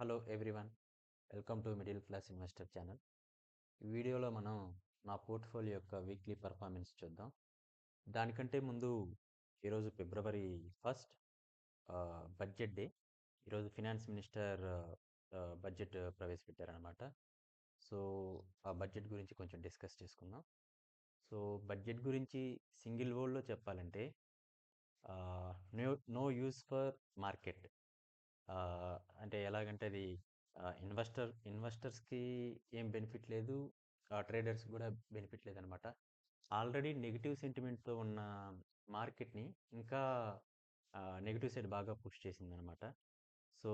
Hello everyone, welcome to middle class investor channel. ఈ వీడియోలో మనం నా పోర్ట్ఫోలియో యొక్క వీక్లీ పర్ఫార్మెన్స్ చూద్దాం. దానికంటే ముందు ఈరోజు ఫిబ్రవరి 1 బడ్జెట్ డే. ఈరోజు ఫినాన్స్ మినిస్టర్ బడ్జెట్ ప్రవేశపెట్టారనమాట. సో ఆ బడ్జెట్ గురించి కొంచెం డిస్కస్ చేసుకుందాం. సో బడ్జెట్ గురించి సింగిల్ వర్డ్లో చెప్పాలంటే no no use for market. అంటే ఎలాగంటే అది ఇన్వెస్టర్స్కి ఏం బెనిఫిట్ లేదు, ట్రేడర్స్ కూడా బెనిఫిట్ లేదనమాట. ఆల్రెడీ నెగిటివ్ సెంటిమెంట్తో ఉన్న మార్కెట్ని ఇంకా నెగిటివ్ సైడ్ బాగా పుష్ చేసిందనమాట. సో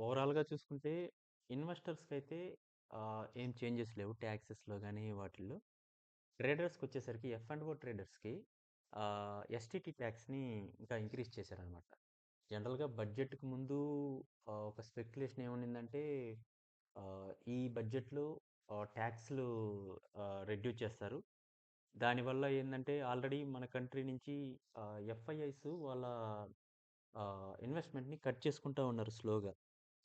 ఓవరాల్గా చూసుకుంటే ఇన్వెస్టర్స్కి అయితే ఏం చేంజెస్ లేవు ట్యాక్సెస్లో కానీ వాటిల్లో. ట్రేడర్స్కి వచ్చేసరికి F&O ట్రేడర్స్కి ఎస్టీటీ ట్యాక్స్ని ఇంకా ఇంక్రీజ్ చేశారనమాట. జనరల్గా బడ్జెట్కి ముందు ఒక స్పెక్యులేషన్ ఏముండిందంటే ఈ బడ్జెట్లో ట్యాక్స్లు రెడ్యూస్ చేస్తారు. దానివల్ల ఏంటంటే ఆల్రెడీ మన కంట్రీ నుంచి ఎఫ్ఐఐస్ వాళ్ళ ఇన్వెస్ట్మెంట్ని కట్ చేసుకుంటూ ఉన్నారు స్లోగా.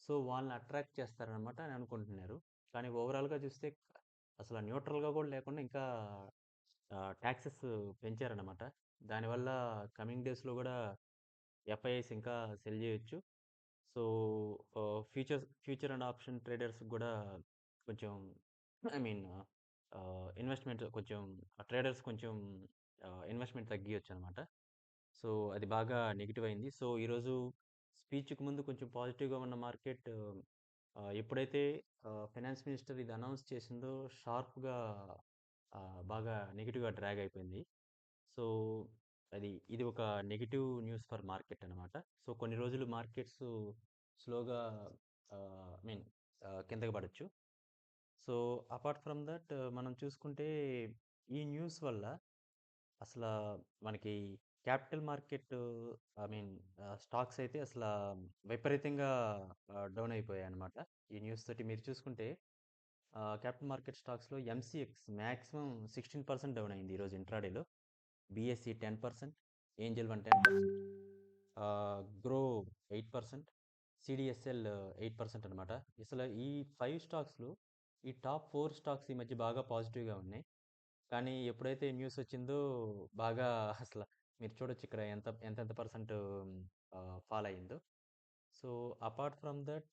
సో వాళ్ళని అట్రాక్ట్ చేస్తారనమాట అని అనుకుంటున్నారు. కానీ ఓవరాల్గా చూస్తే అసలు న్యూట్రల్గా కూడా లేకుండా ఇంకా ట్యాక్సెస్ పెంచారనమాట. దానివల్ల కమింగ్ డేస్లో కూడా ఎఫ్ఐఐస్ ఇంకా సెల్ చేయొచ్చు. So future and option traders కూడా కొంచెం ఐ మీన్ ఇన్వెస్ట్మెంట్ కొంచెం ట్రేడర్స్ కొంచెం ఇన్వెస్ట్మెంట్ తగ్గియచ్చు అనమాట. సో అది బాగా నెగిటివ్ అయింది. సో ఈరోజు స్పీచ్కి ముందు కొంచెం పాజిటివ్గా ఉన్న మార్కెట్ ఎప్పుడైతే ఫైనాన్స్ మినిస్టర్ ఇది అనౌన్స్ చేసిందో షార్ప్గా బాగా నెగిటివ్గా డ్రాగ్ అయిపోయింది. సో ఇది ఒక నెగిటివ్ న్యూస్ ఫర్ మార్కెట్ అనమాట. సో కొన్ని రోజులు మార్కెట్స్ స్లోగా మీన్ కిందకి పడవచ్చు. సో అపార్ట్ ఫ్రమ్ దట్ మనం చూసుకుంటే ఈ న్యూస్ వల్ల అసలు మనకి capital market I mean stocks అయితే అసలు విపరీతంగా డౌన్ అయిపోయాయి అనమాట. ఈ న్యూస్ తోటి మీరు చూసుకుంటే క్యాపిటల్ మార్కెట్ స్టాక్స్లో MCX మ్యాక్సిమం 16% డౌన్ అయింది ఈరోజు ఇంట్రాడేలో. BSE 10%, ఏంజల్ 10%, గ్రో 8%, CDSL 8% అనమాట. అసలు ఈ 5 స్టాక్స్లో ఈ టాప్ 4 స్టాక్స్ ఈ మధ్య బాగా పాజిటివ్గా ఉన్నాయి. కానీ ఎప్పుడైతే న్యూస్ వచ్చిందో బాగా అసలు మీరు చూడొచ్చు ఇక్కడ ఎంతెంత పర్సెంట్ ఫాల్ అయ్యిందో. సో అపార్ట్ ఫ్రమ్ దట్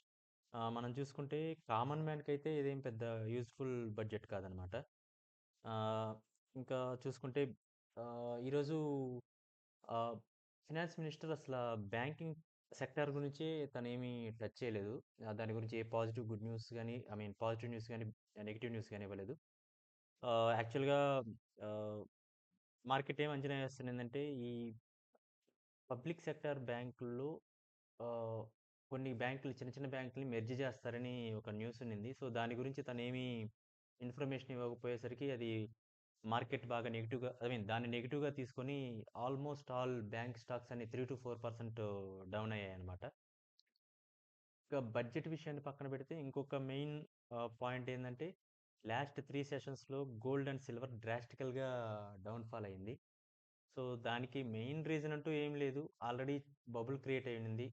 మనం చూసుకుంటే కామన్ మ్యాన్కి అయితే ఇదేం పెద్ద యూజ్ఫుల్ బడ్జెట్ కాదనమాట. ఇంకా చూసుకుంటే ఈరోజు ఫినాన్స్ మినిస్టర్ అసలు బ్యాంకింగ్ సెక్టార్ గురించి తనేమీ టచ్ చేయలేదు. దాని గురించి ఏ పాజిటివ్ గుడ్ న్యూస్ కానీ ఐ మీన్ పాజిటివ్ న్యూస్ కానీ నెగిటివ్ న్యూస్ కానీ ఇవ్వలేదు. యాక్చువల్గా మార్కెట్ ఏం అంచనా వేస్తుంది ఏంటంటే ఈ పబ్లిక్ సెక్టార్ బ్యాంకుల్లో కొన్ని బ్యాంకులు చిన్న చిన్న బ్యాంకులు మెర్జ్ చేస్తారని ఒక న్యూస్ ఉన్నింది. సో దాని గురించి తనేమీ ఇన్ఫర్మేషన్ ఇవ్వకపోయేసరికి అది మార్కెట్ బాగా నెగిటివ్గా ఐ మీన్ దాన్ని నెగిటివ్గా తీసుకొని ఆల్మోస్ట్ ఆల్ బ్యాంక్ స్టాక్స్ అన్ని 3 to 4% డౌన్ అయ్యాయి అనమాట. ఇంకా బడ్జెట్ విషయాన్ని పక్కన పెడితే ఇంకొక మెయిన్ పాయింట్ ఏంటంటే లాస్ట్ 3 సెషన్స్లో గోల్డ్ అండ్ సిల్వర్ డ్రాస్టికల్గా డౌన్ఫాల్ అయింది. సో దానికి మెయిన్ రీజన్ అంటూ ఏం లేదు, ఆల్రెడీ బబుల్ క్రియేట్ అయి ఉంది.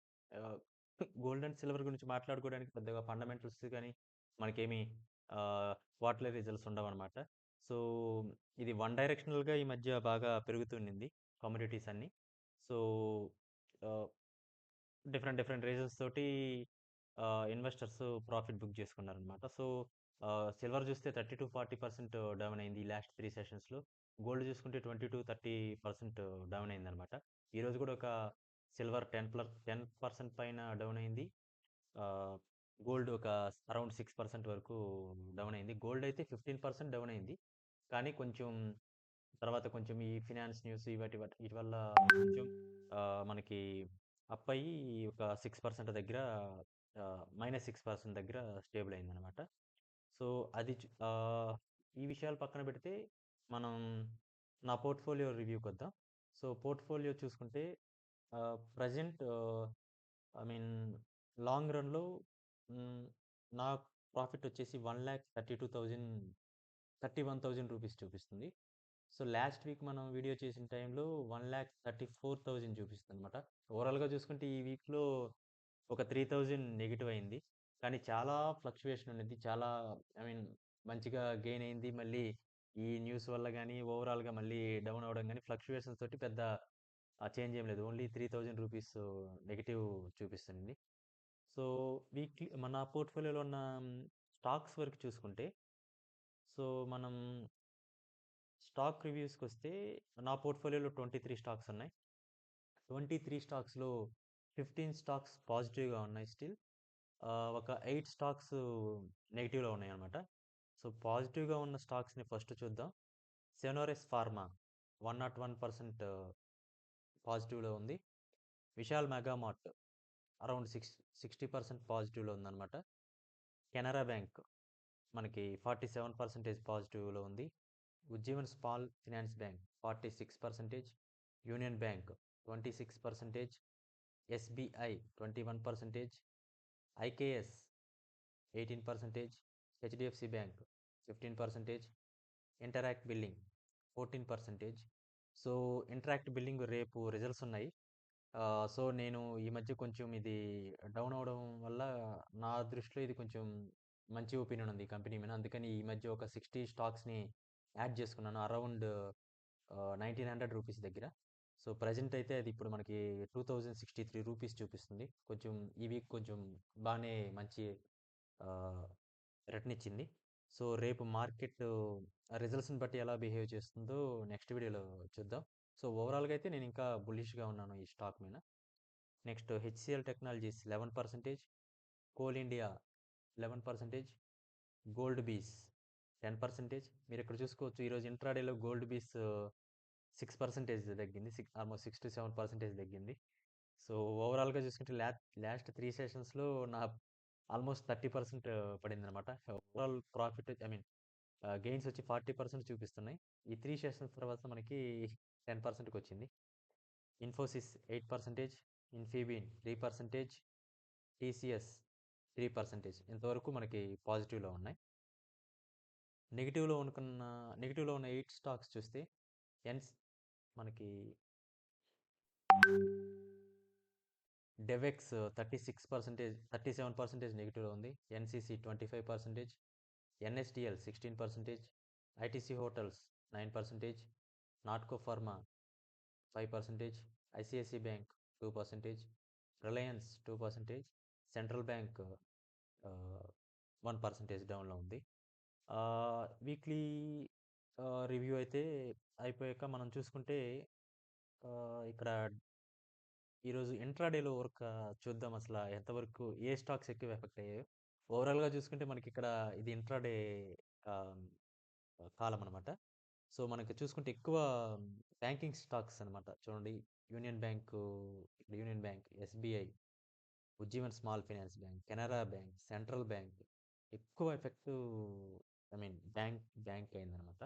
గోల్డ్ అండ్ సిల్వర్ గురించి మాట్లాడుకోవడానికి పెద్దగా ఫండమెంటల్స్ కానీ మనకేమి క్వార్టర్లీ రిజల్ట్స్ ఉండవు అనమాట. సో ఇది వన్ డైరెక్షనల్గా ఈ మధ్య బాగా పెరుగుతుండింది కమోడిటీస్ అన్ని. సో డిఫరెంట్ రీజన్స్ తోటి ఇన్వెస్టర్స్ ప్రాఫిట్ బుక్ చేసుకున్నారనమాట. సో సిల్వర్ చూస్తే 30 to 40% డౌన్ అయింది లాస్ట్ 3 సెషన్స్లో. గోల్డ్ చూసుకుంటే 20 to 30% డౌన్ అయింది అనమాట. ఈరోజు కూడా ఒక సిల్వర్ 10% పైన డౌన్ అయింది. గోల్డ్ ఒక అరౌండ్ 6% వరకు డౌన్ అయింది. గోల్డ్ అయితే 15% డౌన్ అయింది. కానీ కొంచెం తర్వాత కొంచెం ఈ ఫినాన్స్ న్యూస్ వీటి వల్ల కొంచెం మనకి అప్ అయ్యి ఒక 6% దగ్గర -6% దగ్గర స్టేబుల్ అయిందనమాట. సో అది ఈ విషయాలు పక్కన పెడితే మనం నా పోర్ట్ఫోలియో రివ్యూకి వద్దాం. సో పోర్ట్ఫోలియో చూసుకుంటే ప్రజెంట్ ఐ మీన్ లాంగ్ రన్లో నా ప్రాఫిట్ వచ్చేసి 1,32,031 రూపీస్ చూపిస్తుంది. సో లాస్ట్ వీక్ మనం వీడియో చేసిన టైంలో 1,34,000 చూపిస్తుంది అనమాట. ఓవరాల్గా చూసుకుంటే ఈ వీక్లో ఒక 3,000 నెగిటివ్ అయింది. కానీ చాలా ఫ్లక్చుయేషన్ ఉండిద్ది. చాలా ఐ మీన్ మంచిగా గెయిన్ అయింది. మళ్ళీ ఈ న్యూస్ వల్ల గాని, ఓవరాల్‌గా మళ్ళీ డౌన్ అవ్వడం గాని, ఫ్లక్చుయేషన్స్ తోటి పెద్ద చేంజ్ ఏం లేదు. ఓన్లీ రూ. 3000 నెగెటివ్ చూపిస్తుంది. సో, మన పోర్ట్‌ఫోలియోలో ఉన్న స్టాక్స్ వరకు చూసుకుంటే, సో, మనం స్టాక్ రివ్యూస్‌కొస్తే నా పోర్ట్‌ఫోలియోలో 23 స్టాక్స్ ఉన్నాయి. 23 స్టాక్స్‌లో 15 స్టాక్స్ పాజిటివ్‌గా ఉన్నాయి స్టిల్. ఒక 8 స్టాక్స్ నెగెటివ్‌లో ఉన్నాయన్నమాట. సో, పాజిటివ్‌గా ఉన్న స్టాక్స్‌ని ఫస్ట్ చూద్దాం. సెనోరెస్ ఫార్మా 101% పాజిటివ్‌లో ఉంది. విశాల్ మెగామార్ట్ అరౌండ్ 60% పాజిటివ్‌లో ఉందన్నమాట. కెనరా బ్యాంక్ మనకి 47% పాజిటివ్‌లో ఉంది. Ujjivan small finance bank 46%, union bank 26%, SBI 21%, IKS 18%, HDFC bank 15%, interact billing 14%. So, interact billing రేపు రిజల్ట్స్ ఉన్నాయి. సో, నేను ఈ మధ్య కొంచెం ఇది డౌన్ అవ్వడం వల్ల నా దృష్టిలో ఇది కొంచెం మంచి ఒపీనియన్ ఉంది ఈ కంపెనీ మీద. అందుకని ఈ మధ్య ఒక 60 స్టాక్స్‌ని యాడ్ చేసుకున్నాను. అరౌండ్ రూ. 1900 దగ్గర. సో, ప్రెజెంట్ అయితే అది ఇప్పుడు మనకి రూ. 2063 చూపిస్తుంది. కొంచెం ఈ వీక్ కొంచెం బానే మంచి ఆహ్, రిటర్న్ ఇచ్చింది. సో, రేపు మార్కెట్ రిజల్ట్స్‌ని బట్టి ఎలా బిహేవ్ చేస్తుందో నెక్స్ట్ వీడియోలో చూద్దాం. సో, ఓవరాల్‌గా అయితే నేను ఇంకా బుల్లిష్‌గా ఉన్నాను ఈ స్టాక్ మీద. Next HCl technologies 11%, coal India 11%, gold బీస్ 10%. మీరు ఇక్కడ చూసుకోవచ్చు ఈరోజు ఇంట్రాడేలో గోల్డ్ బీస్ 6% తగ్గింది. ఆల్మోస్ట్ 6-7% తగ్గింది. సో, ఓవరాల్‌గా చూసుకుంటే లాస్ట్ 3 సెషన్స్‌లో నా ఆల్మోస్ట్ 30% పడిందనమాట. Overall profit I mean gains వచ్చి 40% చూపిస్తున్నాయి. ఈ 3 సెషన్స్ తర్వాత మనకి 10%కి వచ్చింది. ఇన్ఫోసిస్ 8%, ఇన్ఫీబీన్ 3%, టీసీఎస్ 3%. ఇంతవరకు మనకి పాజిటివ్‌లో ఉన్నాయి. నెగెటివ్‌లో అనుకున్న నెగెటివ్‌లో ఉన్న 8 స్టాక్స్ చూస్తే ఎన్స్ మనకి డెవెక్స్ 36%, 37% నెగెటివ్‌లో ఉంది. NCC 25%, NSDL 16%, ITC hotels 9%, Natco pharma 5%, ICICI bank 2%, Reliance 2%, central bank 1% డౌన్లో ఉంది. వీక్లీ రివ్యూ అయితే అయిపోయాక మనం చూసుకుంటే ఇక్కడ ఈరోజు ఇంట్రాడేలో వరకు చూద్దాం అసలు ఎంతవరకు ఏ స్టాక్స్ ఎక్కువ ఎఫెక్ట్ అయ్యాయో. ఓవరాల్‌గా చూసుకుంటే మనకి ఇక్కడ ఇది ఇంట్రాడే ఆహ్, కాలం అనమాట. సో, మనకి చూసుకుంటే ఎక్కువ బ్యాంకింగ్ స్టాక్స్ అనమాట. చూడండి యూనియన్ బ్యాంకు, ఇక్కడ union bank, SBI, Ujjivan small finance bank, Canara bank, central bank ఎక్కువ ఎఫెక్టు ఐ మీన్ బ్యాంక్ అయిందనమాట.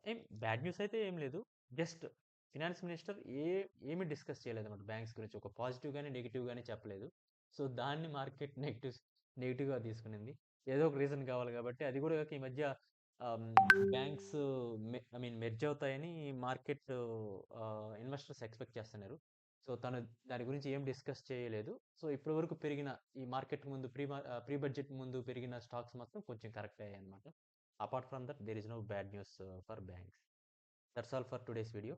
ఏం బ్యాడ్ న్యూస్ అయితే ఏం లేదు. జస్ట్ ఫినాన్స్ మినిస్టర్ ఏమి డిస్కస్ చేయలేదన్నమాట బ్యాంక్స్ గురించి. ఒక పాజిటివ్ గాని, నెగెటివ్ గాని చెప్పలేదు. సో, దాన్ని మార్కెట్ నెగెటివ్‌గా తీసుకునింది. ఏదో ఒక రీజన్ కావాలి కాబట్టి అది కూడా కాక ఈ మధ్య ఆహ్, బ్యాంక్స్ ఐ మీన్ మెర్జ్ అవుతాయని మార్కెట్ ఇన్వెస్టర్స్ ఎక్స్‌పెక్ట్ చేస్తున్నారు. సో, తను దాని గురించి ఏం డిస్కస్ చేయలేదు. సో, ఇప్పటి వరకు పెరిగిన ఈ మార్కెట్ ముందు ప్రీ బడ్జెట్ ముందు పెరిగిన స్టాక్స్ మొత్తం కొంచెం కరెక్ట్ అయ్యాయన్నమాట. Apart from that there is no bad news for banks. That's all for today's video.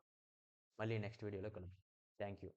మళ్ళీ నెక్స్ట్ వీడియోలో కలుద్దాం. Thank you.